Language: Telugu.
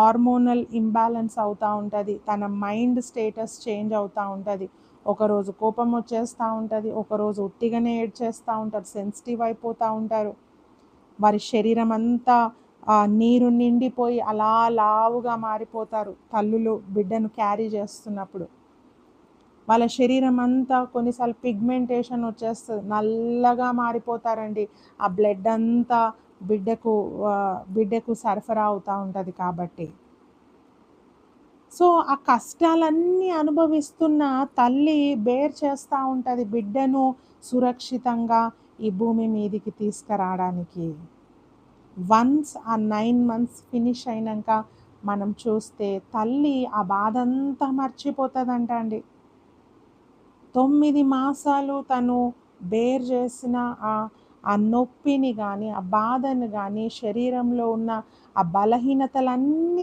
హార్మోనల్ ఇంబాలెన్స్ అవుతా ఉంటది. తన మైండ్ స్టేటస్ చేంజ్ అవుతా ఉంటది. ఒకరోజు కోపం వచ్చేస్తా ఉంటది. ఒకరోజు ఉట్టిగానే ఏడ్చేస్తా ఉంటారు. సెన్సిటివ్ అయిపోతా ఉంటారు. వారి శరీరం అంతా నీరు నిండిపోయి అలా లావుగా మారిపోతారు. తల్లులు బిడ్డను క్యారీ చేస్తున్నప్పుడు. వాళ్ళ శరీరం అంతా కొన్నిసార్లు పిగ్మెంటేషన్ వచ్చేస్తది. నల్లగా మారిపోతారండి. ఆ బ్లడ్ అంతా బిడ్డకు సరఫరా అవుతా ఉంటది కాబట్టి. సో, ఆ కష్టాలన్నీ అనుభవిస్తున్న తల్లి బేర్ చేస్తా ఉంటది బిడ్డను సురక్షితంగా ఈ భూమి మీదికి తీసుకురాడానికి. వన్స్ ఆ 9 మంత్స్ ఫినిష్ అయినంక మనం చూస్తే తల్లి ఆ బాధంతా మర్చిపోతదంట అండి. 9 మాసాలు తను బేర్ చేసిన ఆ నొప్పిని గానీ, ఆ బాధను గానీ, శరీరంలో ఉన్న ఆ బలహీనతలన్నీ